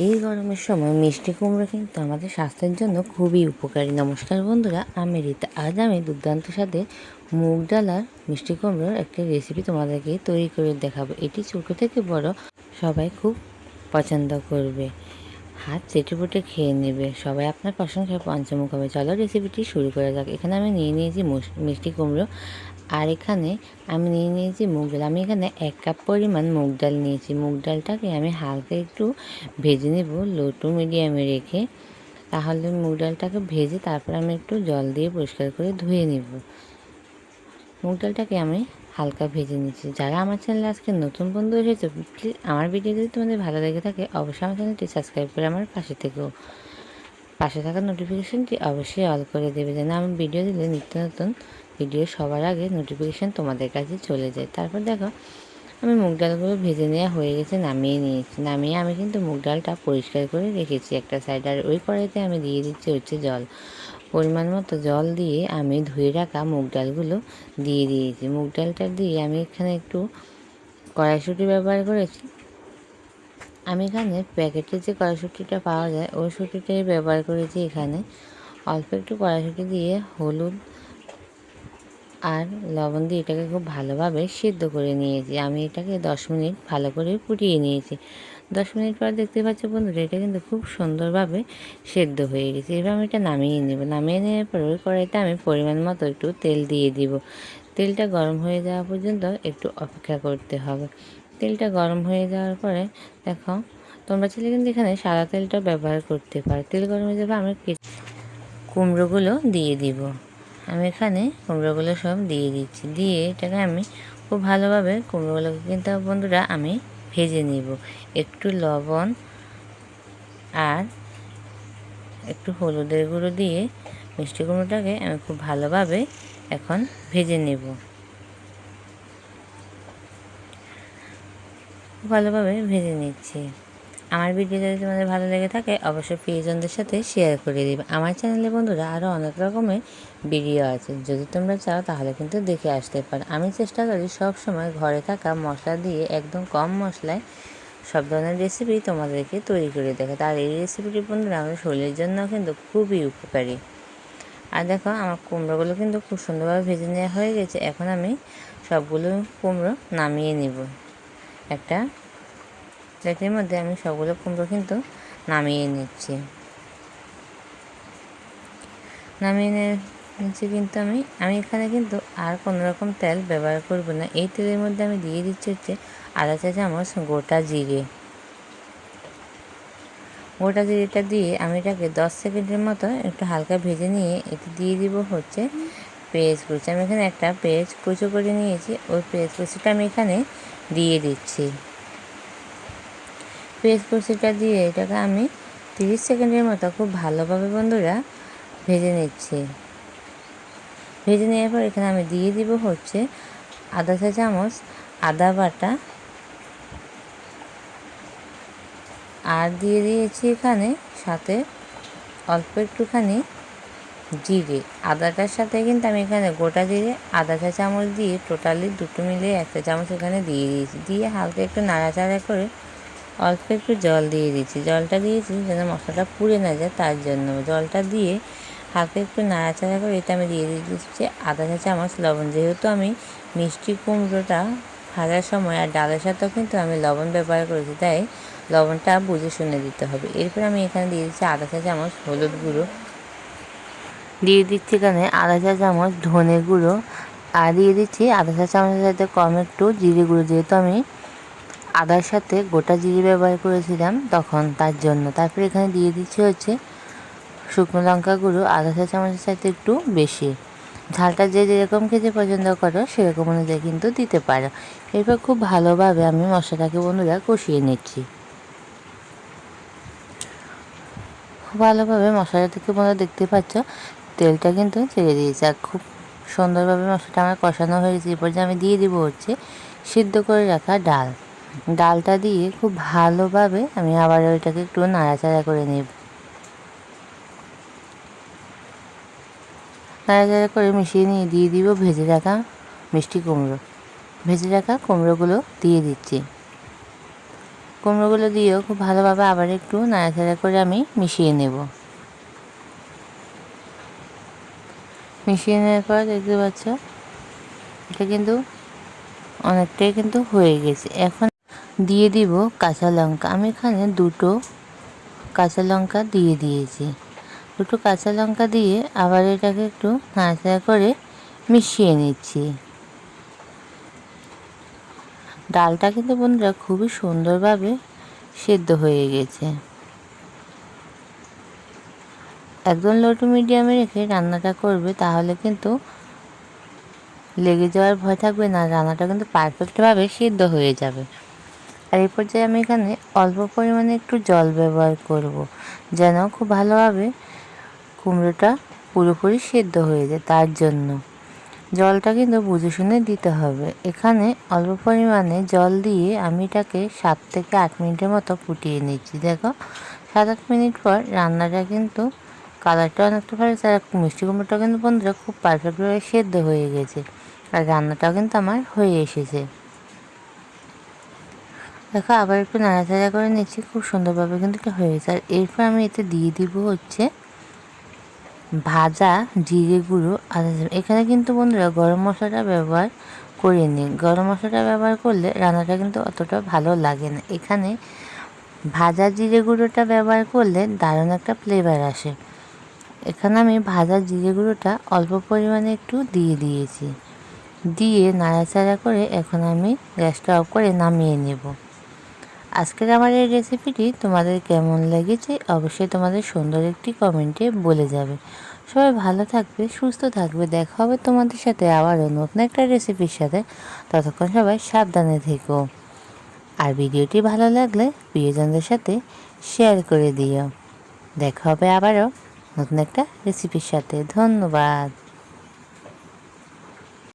এই গরমের সময় মিষ্টি কুমড়ো কিন্তু আমাদের স্বাস্থ্যের জন্য খুবই উপকারী। নমস্কার বন্ধুরা, আমি রীতা। আজ আমি দুর্দান্ত স্বাদে মুগ ডাল আর মিষ্টি কুমড়োর একটা রেসিপি তোমাদেরকে তৈরি করে দেখাবো। এটি ছোটো থেকে বড় সবাই খুব পছন্দ করবে, হাত চেটেপুটে খেয়ে নেবে, সবাই আপনার প্রশংসায় পঞ্চমুখ হবে। চলো রেসিপিটি শুরু করা যাক। এখানে আমি নিয়ে নিয়েছি মিষ্টি কুমড়ো, আর এখানে আমি নিয়ে নিয়েছি মুগ ডাল। আমি এখানে 1 কাপ পরিমাণ মুগ ডাল নিয়েছি। মুগ ডালটাকে আমি হালকা একটু ভেজে নেব লো টু মিডিয়ামে রেখে। তাহলে মুগ ডালটাকে ভেজে তারপর আমি একটু জল দিয়ে পরিষ্কার করে ধুয়ে নেব। মুগ ডালটাকে আমি হালকা ভেজে নিচ্ছি। যারা আমার চ্যানেলে আজকে নতুন বন্ধু এসেছে, প্লিজ আমার ভিডিও যদি তোমাদের ভালো লেগে থাকে অবশ্যই আমার চ্যানেলটি সাবস্ক্রাইব করে আমার পাশে থাকা নোটিফিকেশানটি অবশ্যই অল করে দেবে, যেন আমি ভিডিও দিলে নিত্য নতুন ভিডিও সবার আগে নোটিফিকেশান তোমাদের কাছে চলে যায়। তারপর দেখো আমি মুগ ডালগুলো ভেজে নেওয়া হয়ে গেছে, নামিয়ে নিয়েছি। নামিয়ে আমি কিন্তু মুগ ডালটা পরিষ্কার করে রেখেছি একটা সাইড। আর ওই কড়াইতে আমি দিয়ে দিচ্ছি জল। পরিমাণ মতো জল দিয়ে আমি ধুয়ে রাখা মুগ ডালগুলো দিয়ে দিয়েছি। মুগ ডালটা দিয়ে আমি এখানে একটু কড়াইশুঁটি ব্যবহার করেছি। আমি এখানে প্যাকেটে যে কড়াইশুঁটিটা পাওয়া যায় ওই শুঁটিটাই ব্যবহার করেছি। এখানে অল্প একটু কড়াইশুঁটি দিয়ে হলুদ আর লবণ দিয়ে এটাকে খুব ভালোভাবে সিদ্ধ করে নিয়েছি। আমি এটাকে 10 মিনিট ভালো করে ফুটিয়ে নিয়েছি। 10 মিনিট পর দেখতে পাচ্ছ বন্ধুরা, এটা কিন্তু খুব সুন্দরভাবে সেদ্ধ হয়ে গেছে। এবার আমি এটা নামিয়ে নেব। নামিয়ে নেওয়ার পর ওই কড়াইতে আমি পরিমাণ মতো একটু তেল দিয়ে দিব। তেলটা গরম হয়ে যাওয়া পর্যন্ত একটু অপেক্ষা করতে হবে। তেলটা গরম হয়ে যাওয়ার পরে দেখো, তোমরা চাইলে কিন্তু এখানে সাদা তেলটা ব্যবহার করতে পারো। তেল গরম হয়ে যাবে, আমি কুমড়োগুলো দিয়ে দিব। আমি এখানে কুমড়োগুলো সব দিয়ে দিচ্ছি। দিয়ে এটাকে আমি খুব ভালোভাবে কুমড়োগুলোকে কিন্তু বন্ধুরা আমি ভেজে নিব। একটু লবণ আর একটু হলুদের গুঁড়ো দিয়ে মিষ্টি কুমড়োটাকে আমি খুব ভালোভাবে এখন ভেজে নেব। ভালোভাবে ভেজে নিচ্ছি। আমার ভিডিও যদি তোমাদের ভালো লেগে থাকে অবশ্যই প্রিয়জনদের সাথে শেয়ার করে দেবে। আমার চ্যানেলে বন্ধুরা আরও অনেক রকমের ভিডিও আছে, যদি তোমরা চাও তাহলে কিন্তু দেখে আসতে পারো। আমি চেষ্টা করি সব সময় ঘরে থাকা মশলা দিয়ে একদম কম মশলায় সব ধরনের রেসিপি তোমাদেরকে তৈরি করে দেখাতে। আর এই রেসিপিটি বন্ধুরা আমাদের শরীরের জন্য কিন্তু খুবই উপকারী। আর দেখো আমার কুমড়োগুলো কিন্তু খুব সুন্দরভাবে ভেজে নেওয়া হয়ে গেছে। এখন আমি সবগুলো কুমড়ো নামিয়ে নিব। একটা প্লেটের মধ্যে আমি সবগুলো কুমড়ো কিন্তু নামিয়ে নিচ্ছি। নামিয়ে নিচ্ছি কিন্তু আমি এখানে কিন্তু আর কোনো রকম তেল ব্যবহার করব না। এই তেলের মধ্যে আমি দিয়ে দিচ্ছি আধা চা চামচ গোটা জিরে। গোটা জিরেটা দিয়ে আমি এটাকে 10 সেকেন্ডের মতো একটু হালকা ভেজে নিয়ে এটি দিয়ে দিব পেঁয়াজ কুচি। আমি এখানে একটা পেঁয়াজ কুচো করে নিয়েছি, ওই পেঁয়াজ কুচিটা আমি এখানে দিয়ে দিচ্ছি। পেঁয়াজ কুচিটা দিয়ে এটাকে আমি 30 সেকেন্ডের মতো খুব ভালোভাবে বন্ধুরা ভেজে নিচ্ছি। ভেজে নেওয়ার পর এখানে আমি দিয়ে দিব আধা চা চামচ আদা বাটা, আর দিয়ে দিয়েছি এখানে সাথে অল্প একটুখানি জিরে। আদাটার সাথে কিন্তু আমি এখানে গোটা জিরে আধা চা চামচ দিয়ে টোটালি দুটো মিলিয়ে 1 চা চামচ এখানে দিয়ে দিয়েছি। দিয়ে হালকা একটু নাড়াচাড়া করে অল্প একটু জল দিয়ে দিচ্ছি। জলটা দিয়েছি যেন মশলাটা পুড়ে না যায়, তার জন্য জলটা দিয়ে হালকা একটু নাড়াচাড়া করে এটা আমি দিয়ে দিচ্ছি আধা চা চামচ লবণ। যেহেতু আমি মিষ্টি কুমড়োটা ভাজার সময় আর ডালের সাথেও কিন্তু আমি লবণ ব্যবহার করেছি, তাই লবণটা বুঝে শুনে দিতে হবে। এরপর আমি এখানে দিয়ে দিচ্ছি আধা চা চামচ হলুদ গুঁড়ো, দিয়ে দিচ্ছি এখানে আধা চা চামচ ধনে গুঁড়ো, আর দিয়ে দিচ্ছি আধা চা চামচের সাথে কম একটু জিরে গুঁড়ো। যেহেতু আমি আদার সাথে গোটা জিরে ব্যবহার করেছিলাম তখন, তার জন্য। তারপরে এখানে দিয়ে দিচ্ছি শুকনো লঙ্কা গুঁড়ো আধা চা চামচের সাথে একটু বেশি। ঝালটা যে যেরকম খেতে পছন্দ করো সেরকম অনুযায়ী কিন্তু দিতে পারো। এরপর খুব ভালোভাবে আমি মশলাটাকে বন্ধুরা কষিয়ে নিচ্ছি। খুব ভালোভাবে মশলা থেকে বন্ধুরা দেখতে পাচ্ছ তেলটা কিন্তু ছেড়ে দিয়েছে, আর খুব সুন্দরভাবে মশলাটা আমার কষানো হয়েছে। এরপর যে আমি দিয়ে দিব সিদ্ধ করে রাখা ডালটা দিয়ে খুব ভালোভাবে আমি আবার ওইটাকে একটু নাড়াচাড়া করে নেব। নাড়াচাড়া করে মিশিয়ে নিয়ে দিয়ে দিব ভেজে রাখা মিষ্টি কুমড়ো। ভেজে রাখা কুমড়োগুলো দিয়ে দিচ্ছি। কুমড়োগুলো দিয়েও খুব ভালোভাবে আবার একটু নাড়াচাড়া করে আমি মিশিয়ে নেব। মিশিয়ে নেওয়ার পর দেখতে পাচ্ছ এটা কিন্তু অনেকটাই কিন্তু হয়ে গেছে। এখন দিয়ে দিব কাঁচা লঙ্কা। আমি এখানে 2টো কাঁচা লঙ্কা দিয়ে দিয়েছি। 2টো কাঁচা লঙ্কা দিয়ে আবার এটাকে একটু নাড়াচাড়া করে মিশিয়ে নিচ্ছি। ডালটা কিন্তু বন্ধুরা খুবই সুন্দরভাবে সেদ্ধ হয়ে গেছে। একদম লো টু মিডিয়ামে রেখে রান্নাটা করবে, তাহলে কিন্তু লেগে যাওয়ার ভয় থাকবে না, রান্নাটা কিন্তু পারফেক্টভাবে সিদ্ধ হয়ে যাবে। আর এই পর্যায়ে আমি এখানে অল্প পরিমাণে একটু জল ব্যবহার করব, যেন খুব ভালোভাবে কুমড়োটা পুরোপুরি সিদ্ধ হয়ে যায়। তার জন্য জলটা কিন্তু বুঝে শুনে দিতে হবে। এখানে অল্প পরিমাণে জল দিয়ে আমি এটাকে 7 থেকে 8 মিনিটের মতো ফুটিয়ে নিচ্ছি। দেখো 7-8 মিনিট পর রান্নাটা কিন্তু কালারটা অনেকটা ভালো, আর মিষ্টি কুমড়োটা কিন্তু বন্ধুরা খুব পারফেক্টভাবে সেদ্ধ হয়ে গেছে, আর রান্নাটাও কিন্তু আমার হয়ে এসেছে। দেখো আবার একটু নাড়াচাড়া করে নিচ্ছি, খুব সুন্দরভাবে কিন্তু এটা হয়ে গেছে। আর এরপর আমি এতে দিয়ে দিব হচ্ছে ভাজা জিরে গুঁড়ো। আর এখানে কিন্তু বন্ধুরা গরম মশলাটা ব্যবহার করিনি। গরম মশলাটা ব্যবহার করলে রান্নাটা কিন্তু অতটা ভালো লাগে না। এখানে ভাজা জিরে গুঁড়োটা ব্যবহার করলে দারুণ একটা ফ্লেভার আসে। এখানে আমি ভাজা জিরে গুঁড়োটা অল্প পরিমাণে একটু দিয়ে দিয়েছি। দিয়ে নাড়াচাড়া করে এখন আমি গ্যাসটা অফ করে নামিয়ে নেব। আজকের আমার এই রেসিপিটি তোমাদের কেমন লেগেছে অবশ্যই তোমাদের সুন্দর একটি কমেন্টে বলে যাবে। সবাই ভালো থাকবে, সুস্থ থাকবে। দেখা হবে তোমাদের সাথে আবারও নতুন একটা রেসিপির সাথে। ততক্ষণ সবাই সাবধানে থেকো। আর ভিডিওটি ভালো লাগলে প্রিয়জনদের সাথে শেয়ার করে দিও। দেখা হবে আবারও নতুন একটা রেসিপির সাথে। ধন্যবাদ।